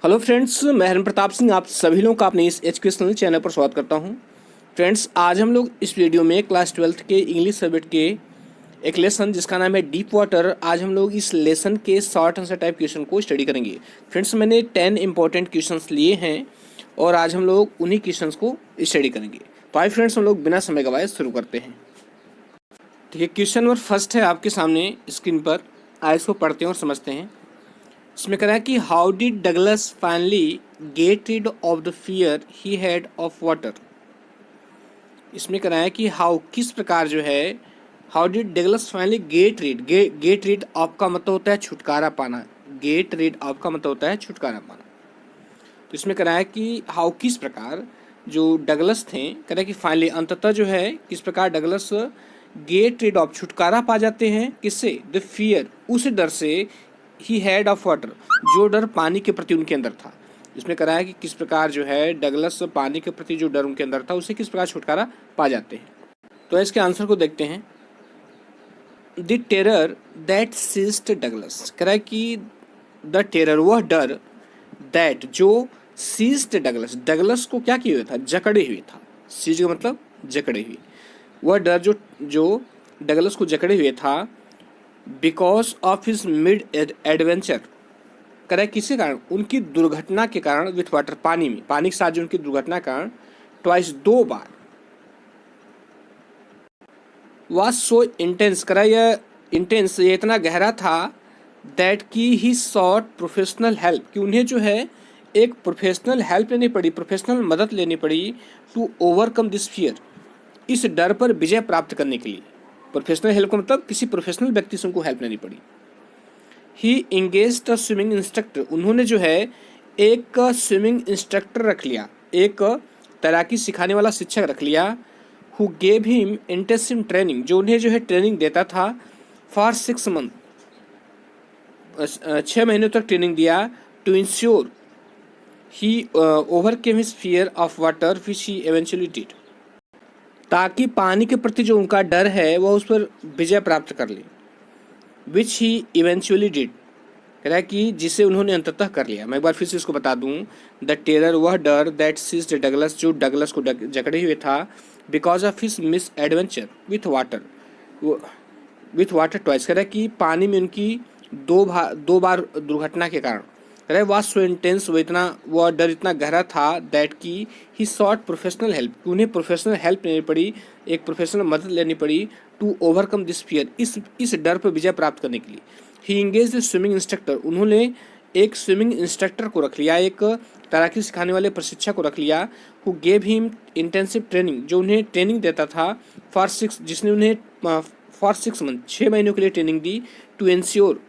Hello friends, मैं हरिन प्रताप सिंह आप सभी लोगों का अपने इस एजुकेशनल चैनल पर स्वागत करता हूं। फ्रेंड्स, आज हम लोग इस वीडियो में क्लास 12th के इंग्लिश सब्जेक्ट के एक लेसन जिसका नाम है डीप वाटर, आज हम लोग इस लेसन के शॉर्ट आंसर टाइप क्वेश्चन को स्टडी करेंगे। फ्रेंड्स, मैंने 10 इंपॉर्टेंट क्वेश्चंस लिए हैं और आज हम लोग उन्हीं क्वेश्चंस को स्टडी करेंगे। तो आइए फ्रेंड्स, हम लोग बिना समय गवाए शुरू करते हैं। ठीक है, क्वेश्चन नंबर फर्स्ट है आपके सामने स्क्रीन पर। आइए इसको पढ़ते हैं और समझते हैं। इसमें कह रहा है कि how did Douglas finally get rid of the fear he had of water. इसमें कह रहा है कि हाउ किस प्रकार जो है, how did Douglas finally get rid, get rid of का मतलब होता है छुटकारा पाना, गेट रिड ऑफ का मतलब होता है छुटकारा पाना। तो इसमें कह रहा है कि हाउ किस प्रकार जो डगलस थे, कह रहा है कि फाइनली अंततः जो है किस प्रकार डगलस गेट रिड ऑफ छुटकारा पा जाते हैं, किससे, द फियर, उस डर से, ही हैड ऑफ वाटर, जो डर पानी के प्रति उनके अंदर था। इसमें कह रहा है कि किस प्रकार जो है डगलस पानी के प्रति जो डर उनके अंदर था उसे किस प्रकार छुटकारा पा जाते हैं। तो इसके आंसर को देखते हैं। The terror that seized Douglas, कह रहा है कि द टेरर, वह डर, दैट जो, सीज्ड डगलस, डगलस को क्या किए हुए था, जकड़े हुए था। सीज का मतलब जकड़े हुए, वह डर जो डगलस को जकड़े हुए था, because of his mid adventure, करे किसी कारण, उनकी दुर्घटना के कारण, विथ वाटर, पानी में, पानी के साथ जो उनकी दुर्घटना के कारण, ट्वाइस, दो बार, वाज सो इंटेंस, करा यह इंटेंस, ये इतना गहरा था, दैट की ही सॉट प्रोफेशनल हेल्प, कि उन्हें जो है एक प्रोफेशनल हेल्प लेनी पड़ी, प्रोफेशनल मदद लेनी पड़ी, टू ओवरकम दिस फियर, इस डर पर विजय प्राप्त करने के लिए। प्रोफेशनल हेल्प का मतलब किसी प्रोफेशनल व्यक्ति से उनको हेल्प लेनी पड़ी। ही इंगेज्ड अ स्विमिंग इंस्ट्रक्टर, उन्होंने जो है एक स्विमिंग इंस्ट्रक्टर रख लिया, एक तैराकी सिखाने वाला शिक्षक रख लिया। Who gave him intensive training, जो उन्हें जो है ट्रेनिंग देता था, फॉर 6 मंथ, 6 महीनों तक ट्रेनिंग दिया, to ensure he overcame his fear of water which he eventually did, ताकि पानी के प्रति जो उनका डर है वह उस पर विजय प्राप्त कर ले, विच ही इवेंचुअली डिड, कह रहा है कि जिसे उन्होंने अंततः कर लिया। मैं एक बार फिर से इसको बता दूं। द टेरर, वह डर, दैट सीज्ड डगलस, जो डगलस को जकड़े हुए था, because of his miss adventure with water, with water twice, कह रहा है कि पानी में उनकी दो बार दुर्घटना के कारण, कह रहा है वाज सो इंटेंस, वह डर इतना गहरा था, दैट की ही सॉट प्रोफेशनल हेल्प, उन्हें प्रोफेशनल हेल्प लेनी पड़ी, एक प्रोफेशनल मदद लेनी पड़ी, टू ओवरकम दिस फियर, इस डर पर विजय प्राप्त करने के लिए। ही इंगेज द स्विमिंग इंस्ट्रक्टर, उन्होंने एक स्विमिंग इंस्ट्रक्टर को रख लिया, एक तैराकी सिखाने वाले प्रशिक्षक को रख लिया। Who gave him intensive training, जो उन्हें ट्रेनिंग देता था, फॉर 6, जिसने उन्हें फॉर 6 मंथ, 6 महीनों के लिए ट्रेनिंग दी, टू इंश्योर,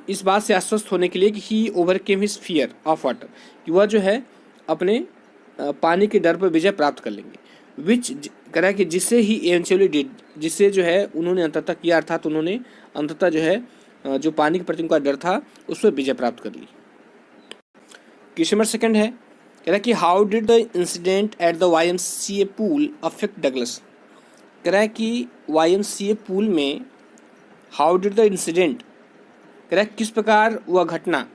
इस बात से आश्वस्त होने के लिए कि he overcame his fear of water, कि वह जो है अपने पानी के डर पर विजय प्राप्त कर लेंगे। विच, कह कि जिससे ही इवेंचुअली डिड, जिससे जो है उन्होंने अंततः किया, अर्थात उन्होंने अंततः जो है जो पानी के प्रति उनका डर था उस पर विजय प्राप्त कर ली। क्वेश्चन नंबर सेकंड है, कह रहा है कि how did the incident at the YMCA pool affect Douglas, कह रहा है कि YMCA पूल में, हाउ डिड द इंसिडेंट, कह रहा है किस प्रकार वह घटना,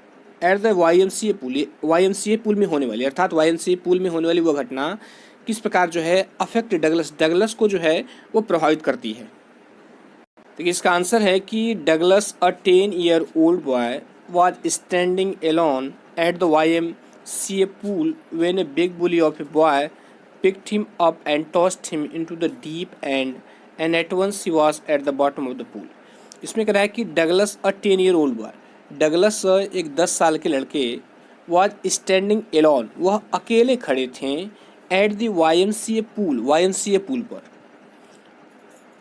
एट द YMCA पूल में होने वाली, अर्थात YMCA पूल में होने वाली वह घटना किस प्रकार जो है अफेक्ट डगलस, डगलस को जो है वो प्रभावित करती है। तो इसका आंसर है कि Douglas, a 10-year-old boy, was standing alone at the YMCA pool when a big bully of a boy picked him up and tossed him into the deep end and at once he was at the bottom of the pool। इसमें कह रहा है कि Douglas, अ 10-year-old boy, Douglas एक 10 साल के लड़के, was standing Elon, वह अकेले खड़े थे, एट द YMCA पूल पर,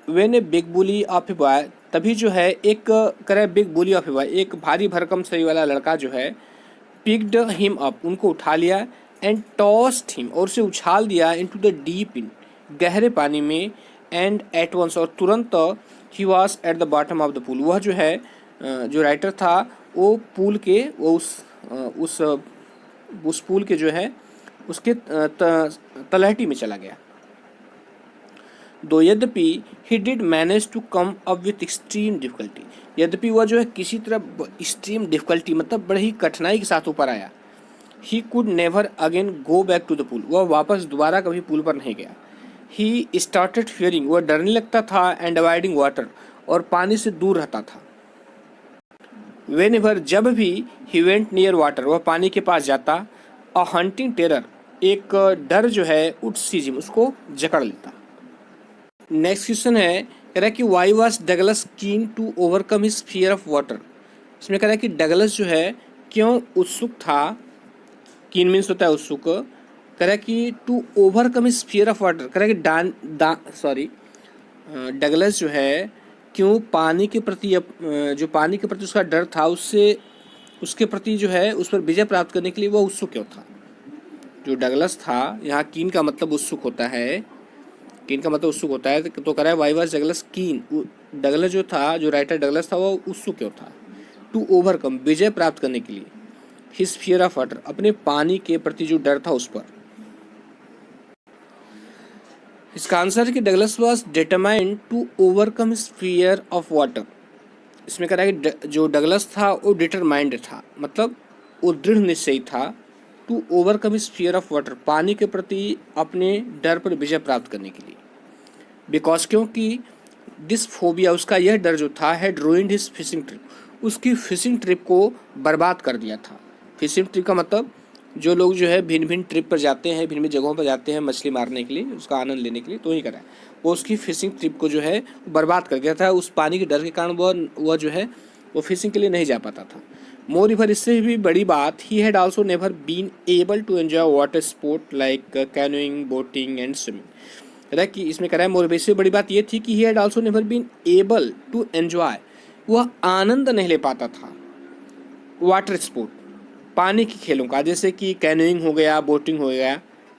when a big bully of a boy, तभी जो है एक, करे big bully of a boy, एक भारी भरकम सही वाला लड़का जो है, पिक्ड हिम अप, उनको उठा लिया, एंड टॉस्ड हिम, और उसे उछाल दिया, इनटू द डीप इन, गहरे पानी में, एंड एट वंस, और तुरंत, he was at the bottom of the pool, वह जो है जो राइटर था वो पूल के, वो उस पूल के जो है उसके तलहटी में चला गया। दो यद्यपि he did manage to come up with extreme difficulty, यद्यपि वह जो है किसी तरह एक्सट्रीम डिफिकल्टी मतलब बड़ी ही कठिनाई के साथ ऊपर आया, he could never again go back to the pool, वह वापस दोबारा कभी पूल पर नहीं गया। ही स्टार्टेड फियरिंग, वह डरने लगता था, एंड अवॉइडिंग वाटर, और पानी से दूर रहता था। वेन एवर, जब भी ही वेंट नियर वाटर, वह पानी के पास जाता, अ हंटिंग टेरर, एक डर जो है उठ सीजिम, उसको जकड़ लेता। नेक्स्ट क्वेश्चन है, कह रहा है कि why was Douglas keen to overcome his fear of water. इसमें कह रहा है कि डगलस जो है क्यों उत्सुक था, कीन मीन्स होता है उत्सुक, कह रहा है कि to overcome his fear of water, कह रहा है कि डगलस जो है क्यों पानी के प्रति जो पानी के प्रति उसका डर था, उससे उसके प्रति जो है उस पर विजय प्राप्त करने के लिए वह उत्सुक क्यों था। जो डगलस था, यहाँ कीन का मतलब उत्सुक होता है, कीन का मतलब उत्सुक होता है, तो कह रहा है वाई वाज डगलस कीन, डगलस जो था, जो राइटर डगलस था, वो उत्सुक क्यों था, टू ओवरकम, विजय प्राप्त करने के लिए, हिज फियर ऑफ वाटर, अपने पानी के प्रति जो डर था उस पर। इसका आंसर है कि Douglas was determined to overcome his fear of water. इसमें कह रहा है कि जो डगलस था वो डिटरमाइंड था, मतलब वो दृढ़ निश्चयी था, to overcome his fear of water, पानी के प्रति अपने डर पर विजय प्राप्त करने के लिए। बिकॉज, क्योंकि दिस फोबिया, उसका यह डर जो था, had ruined his fishing trip, उसकी फिशिंग ट्रिप को बर्बाद कर दिया था। फिशिंग ट्रिप का मतलब जो लोग जो है भिन्न भिन्न ट्रिप पर जाते हैं, भिन्न भिन्न जगहों पर जाते हैं मछली मारने के लिए, उसका आनंद लेने के लिए, तो ही करा है वो उसकी फिशिंग ट्रिप को जो है बर्बाद कर गया था। उस पानी के डर के कारण वह जो है वो फिशिंग के लिए नहीं जा पाता था। मोर इवर, इससे भी बड़ी बात, he had also never been able to enjoy water sport like canoeing, boating and swimming. कि इसमें कह रहा है मोर, इससे बड़ी बात यह थी कि he had also never been able to enjoy, वह आनंद नहीं ले पाता था वाटर स्पोर्ट, पानी के खेलों का, जैसे कि कैनोइंग हो गया, बोटिंग हो गया।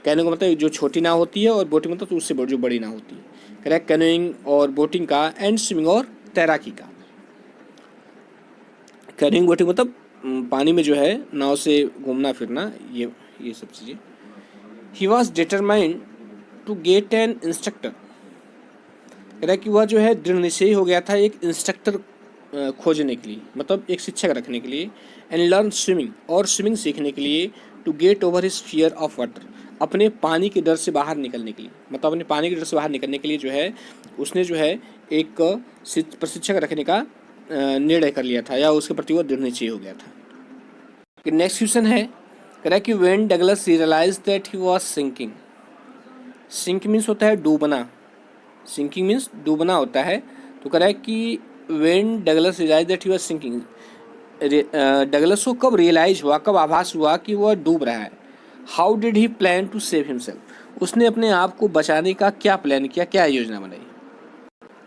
कैनोइंग मतलब जो छोटी नाव होती है, और बोटिंग मतलब तो उससे जो बड़ी नाव होती है। कह रहा है कैनोइंग और बोटिंग का, एंड स्विमिंग, और तैराकी का। कैनोइंग बोटिंग मतलब पानी में जो है नाव से घूमना फिरना, ये सब चीज़ें। He was determined to get an instructor, कह रहा है कि वह जो है दृढ़ निश्चयी हो गया था एक इंस्ट्रक्टर खोजने के लिए, मतलब एक शिक्षक रखने के लिए, एंड लर्न स्विमिंग, और स्विमिंग सीखने के लिए, to get over his fear of water, अपने पानी के डर से बाहर निकलने के लिए, मतलब अपने पानी के डर से बाहर निकलने के लिए जो है उसने जो है एक प्रशिक्षक रखने का निर्णय कर लिया था, या उसके प्रति वो दृढ़ निश्चयी हो गया था। नेक्स्ट क्वेश्चन है, कह रहा है कि when Douglas realised that he was sinking. Sink means होता है डूबना, सिंकिंग मीन्स डूबना होता है। तो कह रहा है कि when Douglas realised that he was sinking, Douglas को कब रियलाइज हुआ, कब आभास हुआ कि वह डूब रहा है। How did he plan to save himself, उसने अपने आप को बचाने का क्या प्लान किया, क्या योजना बनाई।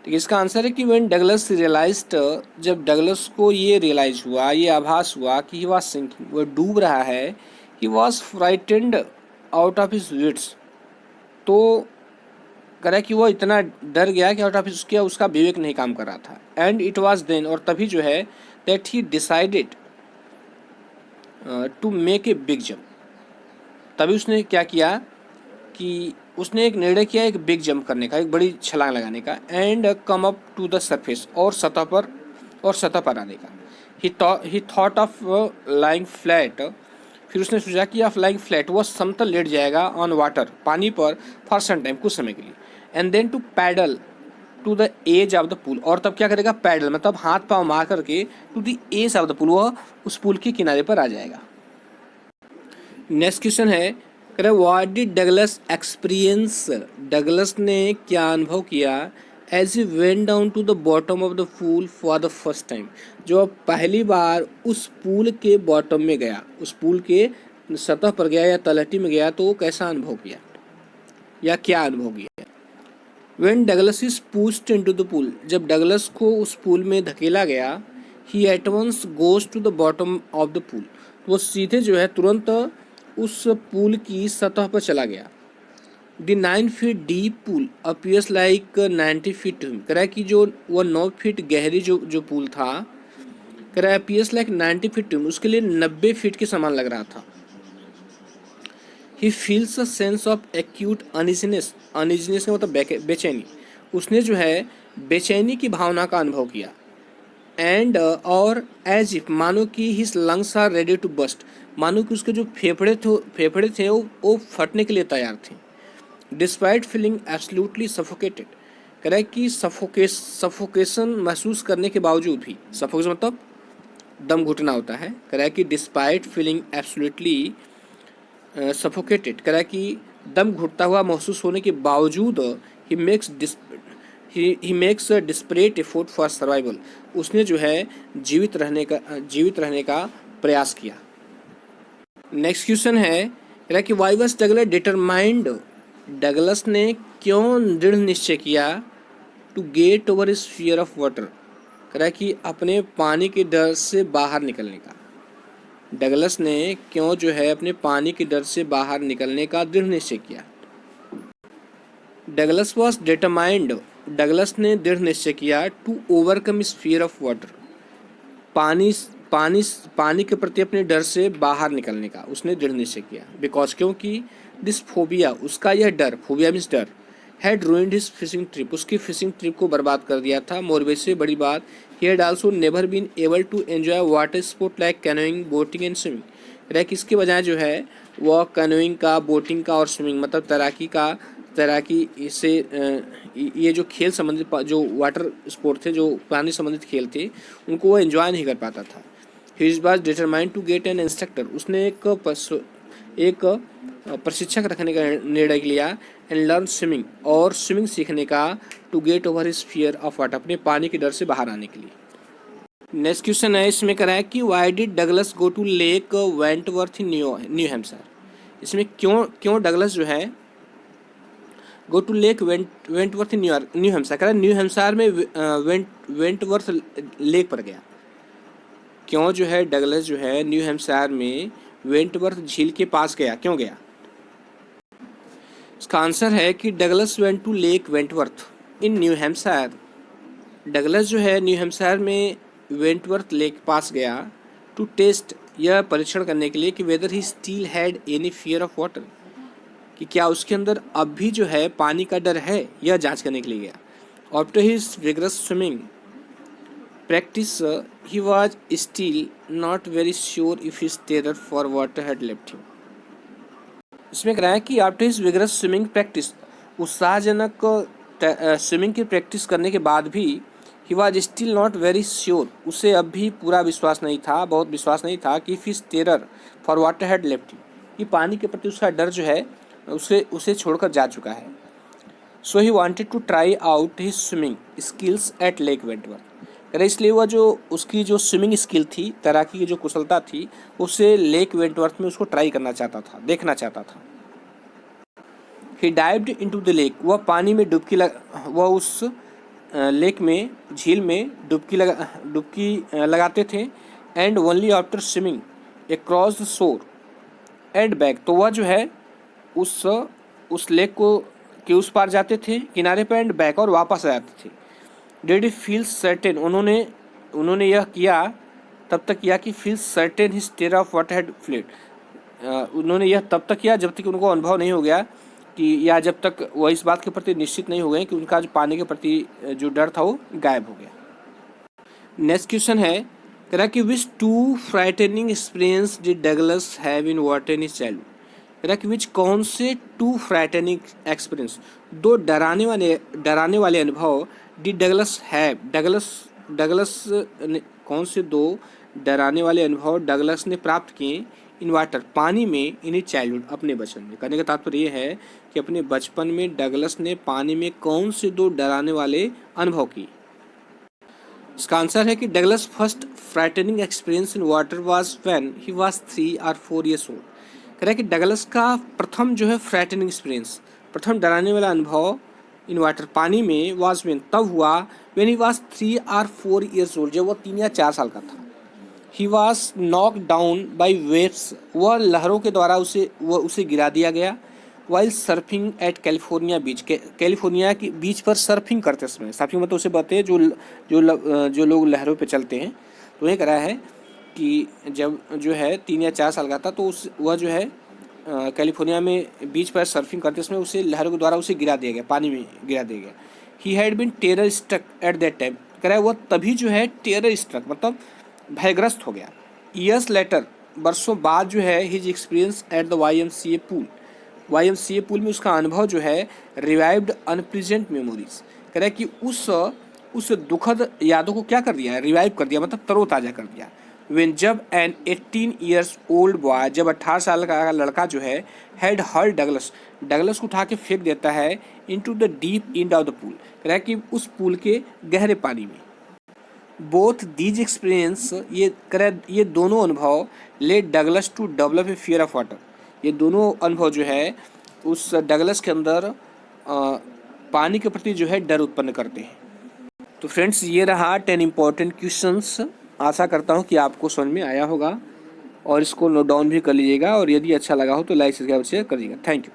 तो इसका आंसर है कि व्हेन डगलस रियलाइज्ड, जब डगलस को ये रियलाइज हुआ, ये आभास हुआ कि ही वाज सिंकिंग, वह डूब रहा है, he was frightened out of his wits, तो कह रहा है कि वो इतना डर गया कि आउट ऑफ उसका विवेक नहीं काम कर रहा था। एंड इट वाज देन, और तभी जो है, that he decided to make a big jump, तभी उसने क्या किया कि उसने एक निर्णय किया एक बिग जंप करने का, एक बड़ी छलांग लगाने का, and come up to the surface, और सतह पर आने का। He thought of lying flat, फिर उसने सोचा कि ऑफ लाइंग फ्लैट, वह समतल लेट जाएगा ऑन वाटर, पानी पर, फॉर सम टाइम, कुछ समय के लिए, and then to paddle to the edge of the pool, और तब क्या करेगा, पैडल मतलब हाथ पांव मार करके, to the edge of the pool, वह उस पूल के किनारे पर आ जाएगा। नेक्स्ट क्वेश्चन है, कह रहे what did Douglas experience, Douglas ने क्या अनुभव किया, as he went down to the bottom of the pool for the first time, जो पहली बार उस पूल के बॉटम में गया, उस पूल के सतह पर गया या तलहटी में गया, तो वो कैसा अनुभव किया या क्या अनुभव किया। When Douglas is pushed into the pool, जब डगलस को उस पूल में धकेला गया, he at once goes to the bottom of the pool, वो सीधे जो है तुरंत उस पूल की सतह पर चला गया। The 9 feet deep pool appears like 90 feet to him, कह रहा है कि जो वह 9 फीट गहरी जो पूल था, कह रहा है appears like 90 feet to him, उसके लिए 90 फीट के समान लग रहा था। He feels a sense of acute uneasiness, का मतलब बेचैनी, उसने जो है बेचैनी की भावना का अनुभव किया। एंड और एज इफ मानो कि his lungs are ready to burst, मानो कि उसके जो फेफड़े थे वो फटने के लिए तैयार थे। डिस्पाइट फीलिंग एब्सोल्युटली सफोकेटेड, कह रहा है कि सफोकेशन महसूस करने के बावजूद भी, सफोकेशन मतलब दम घुटना होता है, कह रहा है कि डिस्पाइट फीलिंग एब्सोल्युटली सफोकेटेड, कह रहा है कि दम घुटता हुआ महसूस होने के बावजूद he makes desperate effort for survival, उसने जो है जीवित रहने का प्रयास किया। नेक्स्ट क्वेश्चन है, कह रहा है कि why was Douglas determined, Douglas ने क्यों दृढ़ निश्चय किया to get over his fear of water, कह रहा है कि अपने पानी के डर से बाहर निकलने का। डगलस ने क्यों जो है अपने पानी के डर से बाहर निकलने का दृढ़ निश्चय किया। डगलस वॉज डिटरमाइंड, डगलस ने दृढ़ निश्चय किया to overcome his fear of water, पानी के प्रति अपने डर से बाहर निकलने का उसने दृढ़ निश्चय किया। बिकॉज क्योंकि दिस फोबिया, उसका यह डर, फोबिया मीन्स डर, had ruined his fishing trip, उसकी फिशिंग ट्रिप को बर्बाद कर दिया था। मोरबे से बड़ी बात, he had also never been able to enjoy water sport like canoeing, boating and swimming, रैक इसके बजाय जो है वह कैनोइंग का, बोटिंग का और स्विमिंग मतलब तैराकी से ये जो खेल संबंधित जो वाटर स्पोर्ट थे, जो पानी संबंधित खेल थे, उनको वो एंजॉय नहीं कर पाता था। He was determined to get an instructor, उसने एक प्रशिक्षक रखने का निर्णय लिया, एंड लर्न स्विमिंग, और स्विमिंग सीखने का, to get over his fear of water, अपने पानी के डर से बाहर आने के लिए। नेक्स्ट क्वेश्चन है, इसमें कह रहा है कि why did Douglas go to Lake Wentworth in New Hampshire, इसमें क्यों डगलस जो है go to Lake Wentworth in New Hampshire, कह रहा है न्यू हैम्पशायर में वेंटवर्थ लेक पर गया। क्यों जो है डगलस जो है न्यू हैम्पशायर में वेंटवर्थ झील के पास गया, क्यों गया। इसका आंसर है कि Douglas went to Lake Wentworth in New Hampshire, Douglas जो है न्यू हैम्पशायर में वेंटवर्थ लेक के पास गया टू टेस्ट, यह परीक्षण करने के लिए कि weather he still had any fear of water, कि क्या उसके अंदर अब भी जो है पानी का डर है, यह जांच करने के लिए गया। After his vigorous swimming practice, he was still not very sure if his terror for water had left him. इसमें कह रहा है कि after his vigorous swimming practice, उत्साहजनक स्विमिंग की प्रैक्टिस करने के बाद भी, he was still not very sure, उसे अब भी पूरा विश्वास नहीं था, बहुत विश्वास नहीं था कि his terror for water had left him, कि पानी के प्रति उसका डर जो है उसे छोड़कर जा चुका है। So he wanted to try out his swimming skills at lake Wentworth, इसलिए वह जो उसकी जो स्विमिंग स्किल थी, तैराकी की जो कुशलता थी, उसे लेक वेंटवर्थ में उसको ट्राई करना चाहता था, देखना चाहता था। ही डाइव्ड इनटू द लेक, वह पानी में वह उस लेक में, झील में डुबकी लगाते थे। And only after swimming across the shore and back, तो वह जो है उस लेक को के उस पार जाते थे किनारे पर, एंड बैक, और वापस आ जाते थे। डिड ही फील सर्टेन, उन्होंने यह किया, तब तक किया कि feel certain his terror of water had fled, उन्होंने यह तब तक किया जब तक उनको अनुभव नहीं हो गया कि, या जब तक वह इस बात के प्रति निश्चित नहीं हो गए कि उनका जो पानी के प्रति जो डर था वो गायब हो गया। नेक्स्ट क्वेश्चन है, कह रहा कि which two frightening experience did Douglas have in water in his childhood, कह रहा कि विच कौन से टू फ्राइटनिंग एक्सपीरियंस, दो डराने वाले अनुभव, डिड डगलस हैव, डगलस ने कौन से दो डराने वाले अनुभव डगलस ने प्राप्त किए इन वाटर, पानी में, इन हिज चाइल्डहुड, अपने बचपन में। कहने का तात्पर्य यह है कि अपने बचपन में डगलस ने पानी में कौन से दो डराने वाले अनुभव किए। इसका आंसर है कि Douglas first frightening experience in water was when he was 3 or 4 years old, कह रहा है कि डगलस का प्रथम जो है फ्राइटनिंग एक्सपीरियंस, प्रथम डराने वाला अनुभव इन वाटर, पानी में, वाज व्हेन, तब हुआ, when he was 3 or 4 years old, जब वह 3 या 4 साल का था। He was knock down by waves, वह लहरों के द्वारा उसे गिरा दिया गया। वाइल सर्फिंग एट कैलिफोर्निया बीच, कैलिफोर्निया की बीच पर सर्फिंग करते समय, सर्फिंग मतलब उसे बताते हैं जो लोग लहरों पे चलते हैं, तो ये कह रहा है कि जब जो है 3 या 4 साल का था, तो वह जो है कैलिफोर्निया में बीच पर सर्फिंग करते समय उसे लहरों के द्वारा उसे गिरा दिया गया, पानी में गिरा दिया गया। He had been terror struck at that time, कह रहा है वह तभी जो है टेरर स्ट्रक मतलब भयग्रस्त हो गया। ईयर्स लेटर, वर्षों बाद जो है his experience at the YMCA pool, YMCA pool में उसका अनुभव जो है रिवाइव्ड अनप्लीजेंट मेमोरीज, कह रहा है कि उस दुखद यादों को क्या कर दिया है, रिवाइव कर दिया मतलब तरोताज़ा कर दिया। When जब एन 18 ईयर्स ओल्ड बॉय, जब 18 साल का लड़का जो है हैड हर्ड डगलस को उठा के फेंक देता है into the deep end of the pool, कह रहा है कि उस पूल के गहरे पानी में। बोथ दीज एक्सपीरियंस, ये कह रहा है ये दोनों अनुभव led Douglas to develop a fear of water, ये दोनों अनुभव जो है उस डगलस के अंदर पानी के प्रति जो है डर उत्पन्न करते हैं। तो फ्रेंड्स ये रहा 10 इम्पॉर्टेंट क्वेश्चंस। आशा करता हूँ कि आपको समझ में आया होगा और इसको नोट डाउन भी कर लीजिएगा और यदि अच्छा लगा हो तो लाइक सब्सक्राइब शेयर कर दीजिएगा। Thank you.